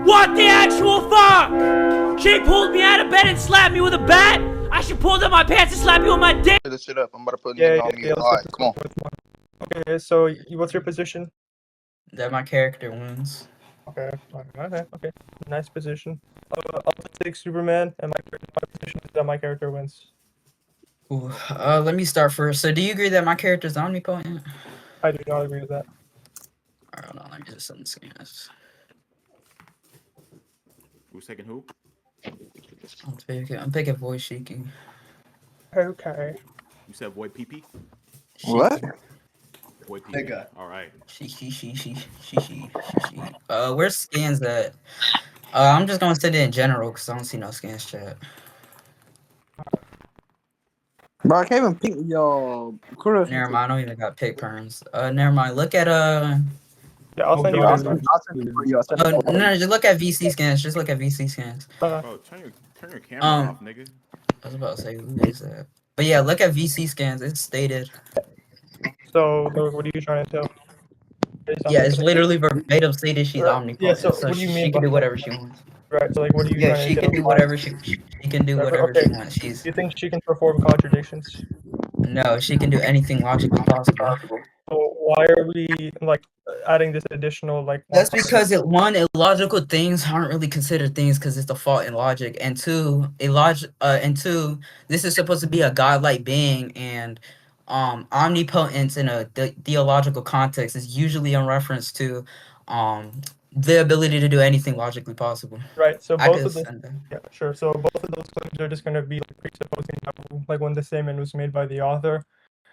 What the actual fuck? She pulled me out of bed and slapped me with a bat? I should pull down my pants and slap you with my dick. This shit up. I'm about to put Yeah, nigga on mute. let's Alright, get come on. Okay, so what's your position? That my character wins. Okay. Nice position. I'll take Superman, and my position is that my character wins. Ooh, let me start first. So, do you agree that my character is omnipotent? I do not agree with that. Alright, hold on. Let me just send the scans. Who's taking who? I'm picking voice Shiki. Okay. You said Void PP? What? Void PP. Nigga. Alright. She. Where's scans at? I'm just gonna send it in general because I don't see no scans chat. Bro, I can't even pick yo. Never mind, I don't even got pick perms. Never mind. Look at Yeah, I'll send you. I'll send it for you. no, just look at VC scans. Just look at VC scans. Bro, turn your camera off, nigga. I was about to say, who is that? But yeah, look at VC scans. It's stated. So, what are you trying to tell? Yeah, it's literally verbatim stated she's omnipotent. Yeah, so what do you mean she can by do whatever she wants. Right. So, like, what are you Yeah, trying she to can tell? do whatever she can do whatever Okay. she wants. She's Do you think she can perform contradictions? no, she can do anything logically possible. So why are we like adding this additional like? That's because illogical things aren't really considered things because it's the fault in logic, and two, this is supposed to be a godlike being, and omnipotence in a theological context is usually in reference to the ability to do anything logically possible. Right. So I both could of those. send that. Yeah, sure. So both of those claims are just going to be like presupposing that, like when the statement was made by the author,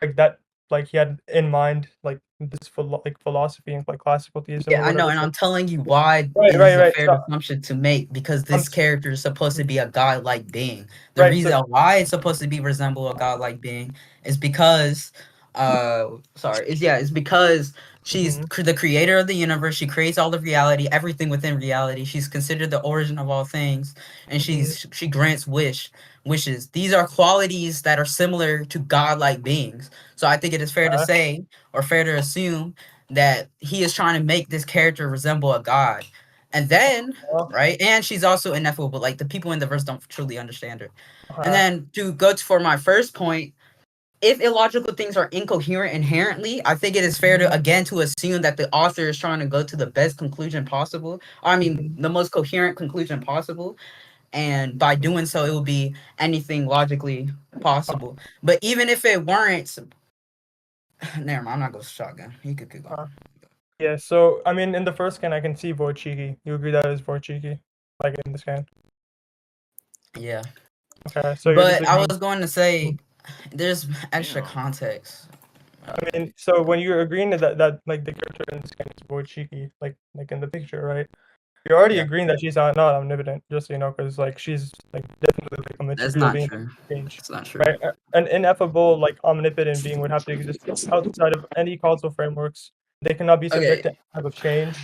like that, like he had in mind like this philosophy and like classical theism. Yeah, I know, and I'm telling you why Right, it is right, a right. fair So- assumption to make because this I'm- character is supposed to be a godlike being. The Right, reason so- why it's supposed to be resemble a godlike being is because it's because she's the creator of the universe. She creates all of reality, everything within reality. She's considered the origin of all things, and she grants wishes. These are qualities that are similar to godlike beings. So I think it is fair to say or fair to assume that he is trying to make this character resemble a god. And then, right, and she's also ineffable. Like the people in the verse don't truly understand her. And then to go for my first point, if illogical things are incoherent inherently, I think it is fair to again to assume that the author is trying to go to the best conclusion possible. I mean, the most coherent conclusion possible. And by doing so, it will be anything logically possible. But even if it weren't, never mind, I'm not going to shotgun. He could keep going. Yeah, so I mean, in the first scan, I can see Void Shiki. You agree that is Void Shiki, like in the scan? Yeah. Okay, so. But I was going to say, there's extra context. I mean, so when you're agreeing to that like the character in the scan is Void Shiki, like in the picture, right? You're already agreeing that she's not omnipotent, just so you know, because like she's like definitely like a material being. That's not true. Right? An ineffable like omnipotent being would have to exist outside of any causal frameworks. They cannot be subject to any type of change.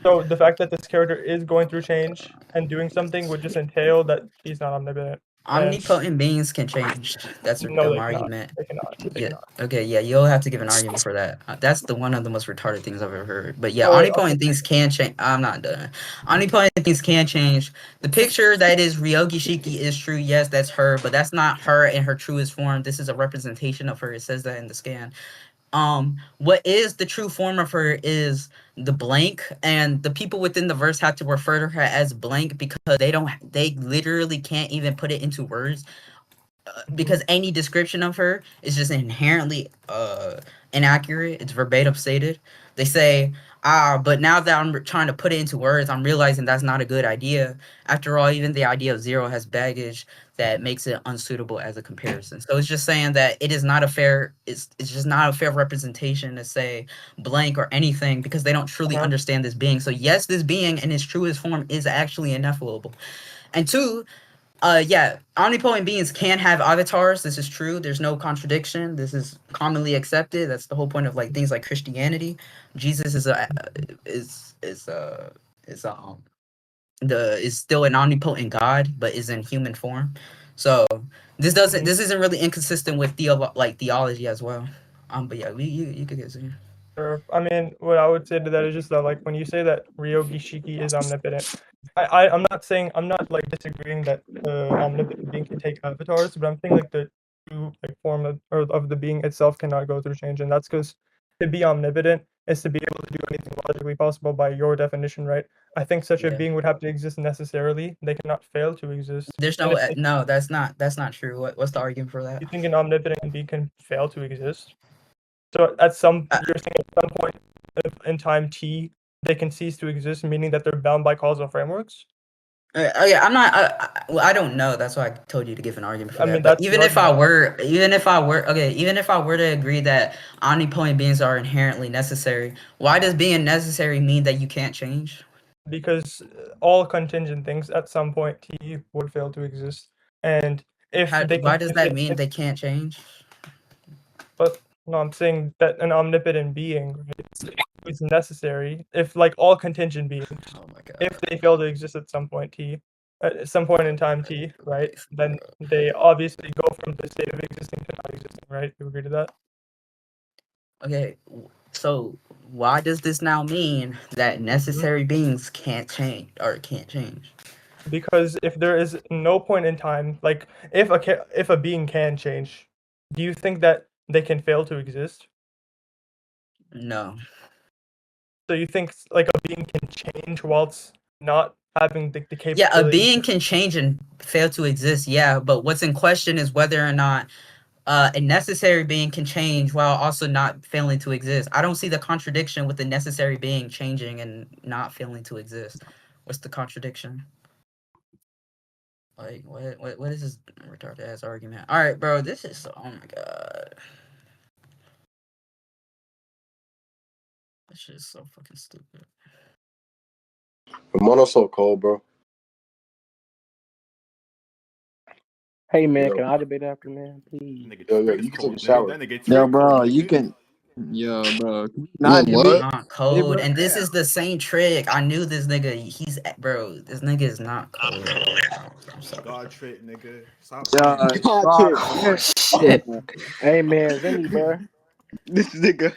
So the fact that this character is going through change and doing something would just entail that she's not omnipotent. Omnipotent beings can change. That's a dumb argument. They cannot. Okay, yeah, you'll have to give an argument for that. That's one of the most retarded things I've ever heard. But yeah, omnipotent things can change. I'm not done. Omnipotent things can change. The picture that is Ryogi Shiki is true. Yes, that's her, but that's not her in her truest form. This is a representation of her. It says that in the scan. What is the true form of her is the blank, and the people within the verse have to refer to her as blank because they literally can't even put it into words because any description of her is just inherently inaccurate. It's verbatim stated. They say, but now that I'm trying to put it into words, I'm realizing that's not a good idea. After all, even the idea of zero has baggage that makes it unsuitable as a comparison. So it's just saying that it is not a fair, it's just not a fair representation to say blank or anything because they don't truly understand this being. So yes, this being in its truest form is actually ineffable. And two, omnipotent beings can have avatars. This is true. There's no contradiction. This is commonly accepted. That's the whole point of like things like Christianity. Jesus is still an omnipotent God, but is in human form. So this isn't really inconsistent with theology as well. But yeah, you could get here. I mean, what I would say to that is just that, like, when you say that Ryogi Shiki is omnipotent, I'm not like disagreeing that omnipotent being can take avatars, but I'm saying like the true like form of the being itself cannot go through change, and that's because to be omnipotent is to be able to do anything logically possible by your definition, right? I think such a being would have to exist necessarily. They cannot fail to exist. There's And no if no. That's not true. What's the argument for that? you think an omnipotent being can fail to exist? So you're saying at some point in time t, they can cease to exist, meaning that they're bound by causal frameworks? Yeah, I'm not. Well, I don't know. That's why I told you to give an argument for I that. mean, But that's even the if I argument. were, even if I were to agree that omnipotent beings are inherently necessary, why does being necessary mean that you can't change? Because all contingent things at some point t would fail to exist, and if they Why can, does that mean they can't change? but no, I'm saying that an omnipotent being, right, is necessary if like all contingent beings, Oh my god. if they fail to exist at some point t, at some point in time t, right, then they obviously go from the state of existing to not existing, right? You agree to that? Okay, so why does this now mean that necessary beings can't change or can't change? Because if there is no point in time, like if a being can change, do you think that they can fail to exist? No. So you think like a being can change whilst not having the capability? Yeah, a being can change and fail to exist, yeah, but what's in question is whether or not a necessary being can change while also not failing to exist. I don't see the contradiction with the necessary being changing and not failing to exist. What's the contradiction? Like, what is this retarded ass argument? All right, bro, this is so, oh my god. This shit is so fucking stupid. Mono's so cold, bro. Hey man, can I debate after, man? Please. Yo, Nigga, you can take a cold, shower. That nigga Yo, Trick bro, cold, you nigga. can. Yo, bro. Not what? Not cold, and this is the same trick. I knew this nigga. He's bro. This nigga is not cold. I'm sorry. God Trick, nigga. Stop Yeah, playing. God, Shit. Hey man, Zenny, bro. this nigga.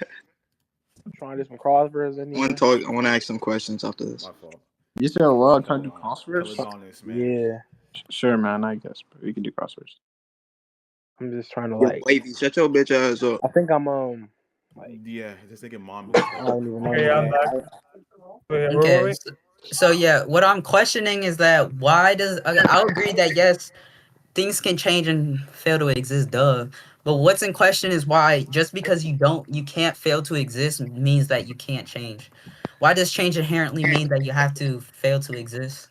Trying to do some crosswords, Zenny. I want to ask some questions after this. My fault. You said what? Trying to do Hold on. crosswords? Telegonus, man. Yeah. Sure, man. I guess, bro. We can do crosswords. I'm just trying to like. Wavy, shut your bitch ass up. I think I'm like. Yeah, this nigga mom. I don't even know. Okay, I'm Man. back. Wait, where were Okay. we? So yeah, what I'm questioning is that why does I'll agree that yes, things can change and fail to exist, duh. But what's in question is why just because you can't fail to exist means that you can't change. Why does change inherently mean that you have to fail to exist?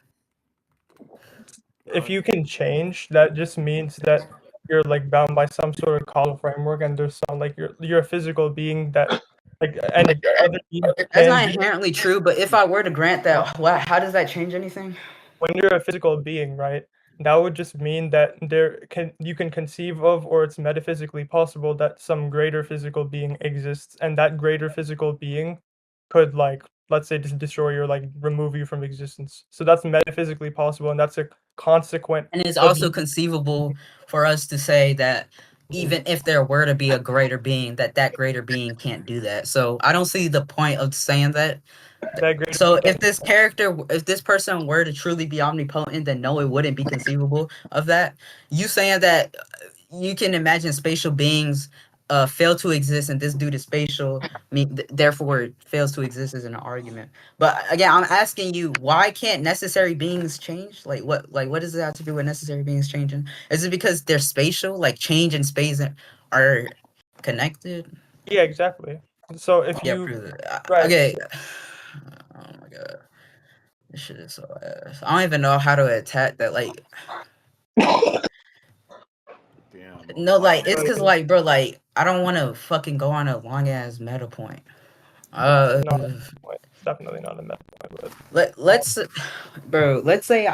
If you can change, that just means that you're like bound by some sort of causal framework, and there's some like you're a physical being that like any other being That's can not be. inherently true, but if I were to grant that, how does that change anything? When you're a physical being, right? That would just mean that you can conceive of, or it's metaphysically possible that some greater physical being exists, and that greater physical being could like, let's say, just destroy you or like remove you from existence. So that's metaphysically possible, and that's a consequent. And it's also conceivable for us to say that even if there were to be a greater being, that greater being can't do that. So I don't see the point of saying that. So if this person were to truly be omnipotent, then no, it wouldn't be conceivable of that. You saying that you can imagine spatial beings fail to exist, and this dude is spatial, therefore it fails to exist as an argument. But again, I'm asking you, why can't necessary beings change? What does it have to do with necessary beings changing? Is it because they're spatial, like change and space are connected? Yeah, exactly. So if you prove it. right, Okay. Oh my god. This shit is so ass. I don't even know how to attack that. Like, Damn. no, like, it's because, like, bro, like, I don't want to fucking go on a long ass meta point. no, it's definitely not a meta point, but Let's say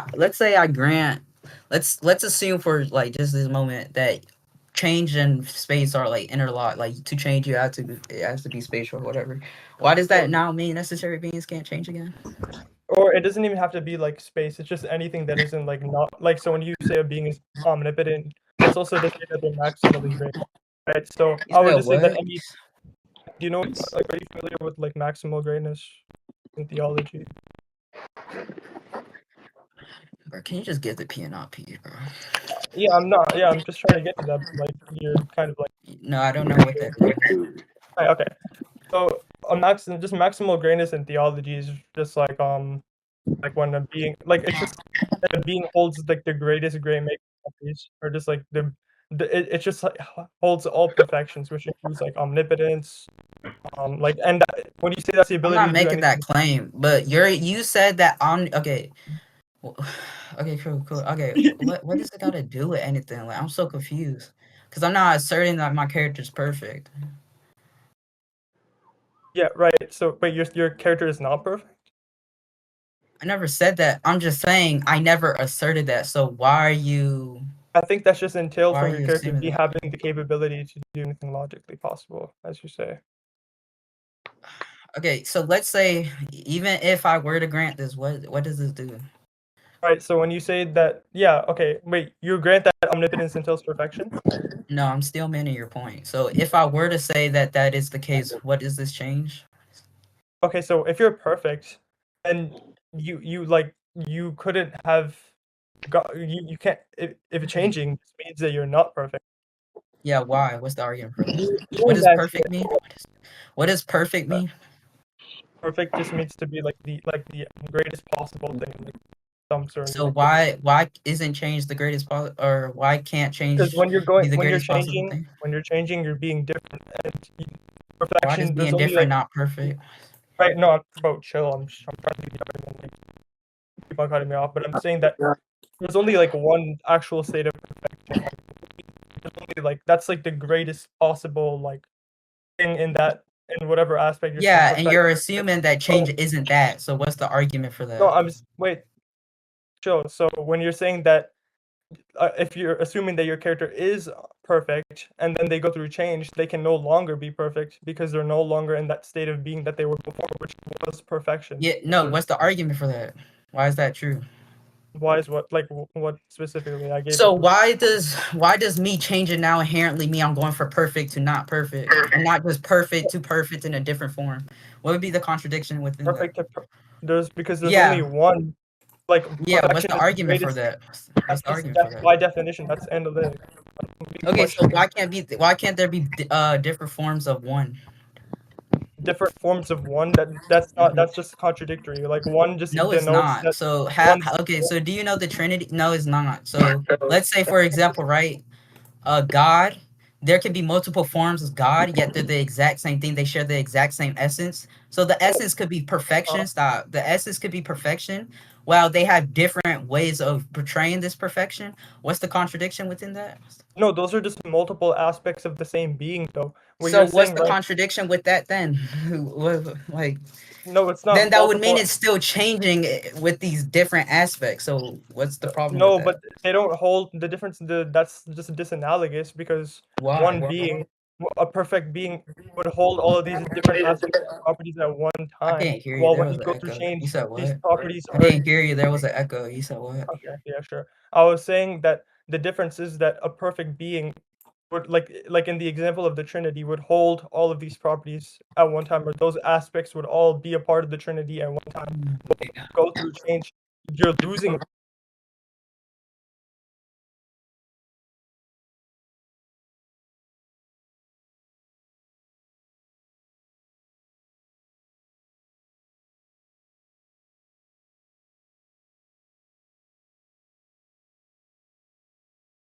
I grant. Let's assume for like just this moment that change and space are like interlocked. Like to change, it has to be spatial or whatever. Why does that now mean necessary beings can't change again? or it doesn't even have to be like space. It's just anything that isn't like not like. So when you say a being is omnipotent, that's also to say that they're maximally great, right? So I would just say that Do you know, like, are you familiar with like maximal greatness in theology? Bro, can you just get the P and not P, bro? Yeah, I'm not. Yeah, I'm just trying to get to that. But, like, you're kind of like. No, I don't know what that is. Right, okay. So just maximal greatness in theology is just like when a being like it's just that a being holds like the greatest great making properties, or just like it just like holds all perfections, which includes like omnipotence, like and when you say that's the I'm ability not to do making that anything. claim, but you said that okay. Okay, cool. Okay, what does it got to do with anything? Like, I'm so confused because I'm not asserting that my character's perfect. Yeah, right. So, but your character is not perfect. I never said that. I'm just saying I never asserted that. So why are you? I think that's just entailed Why are from your you character assuming that? having the capability to do anything logically possible, as you say. Okay, so let's say even if I were to grant this, what does this do? Right. So when you say that, yeah, okay, wait, you grant that omnipotence entails perfection? No, I'm still meaning your point. So if I were to say that that is the case, what does this change? Okay, so if you're perfect, then you couldn't have got you can't if it's changing, this means that you're not perfect. Yeah, why? What's the argument for that? What Doing does that perfect mean? What does perfect mean? perfect just means to be like the greatest possible thing, like some certain So like why isn't change the greatest or why can't because change be the greatest possible thing? when you're changing, you're being different, and Why does perfection, there's being only different like not perfect? right. No, bro, chill. I'm trying to do the argument. Like, keep on cutting me off, but I'm saying that there's only like one actual state of perfection. Like, there's only like that's like the greatest possible like thing in whatever aspect you're saying. Yeah, and Perfect. you're assuming that change isn't that. So what's the argument for No, that? wait, chill. So when you're saying that, if you're assuming that your character is perfect and then they go through change, they can no longer be perfect because they're no longer in that state of being that they were before, which was perfection. Yeah, no, what's the argument for that? Why is that true? Why is what like what specifically? I gave So it. why does me changing now inherently mean I'm going for perfect to not perfect and not just perfect to perfect in a different form? What would be the contradiction within that? Perfect. Because there's only Yeah, one. Like yeah. What's perfection the is the argument for greatest. that? What's the argument for That's that? by definition. That's analytic. Okay, so Question. why can't there be different forms of one? Different forms of one. That's just contradictory. Like one just No, it's denotes not. that So one. okay, so do you know the Trinity? No, it's not. So let's say for example, right? God, there can be multiple forms of God, yet they're the exact same thing. They share the exact same essence. So the essence could be perfection. Stop. The essence could be perfection. While they have different ways of portraying this perfection. What's the contradiction within that? No, those are just multiple aspects of the same being, though. What So you're what's saying, the right? contradiction with that then? Like No, it's then not that would mean multiple. it's still changing with these different aspects. So what's the problem with No, that? but they don't hold the difference. That's just disanalogous because Why? one being, a perfect being, would hold all of these different aspects and properties at one I time. can't hear you. While There when was you an go through echo. You change, said these what? properties I are didn't hear you. There was an echo. You said what? okay. Yeah, sure. I was saying that the difference is that a perfect being would like in the example of the Trinity would hold all of these properties at one time, or those aspects would all be a part of the Trinity at one time. Go through change, you're losing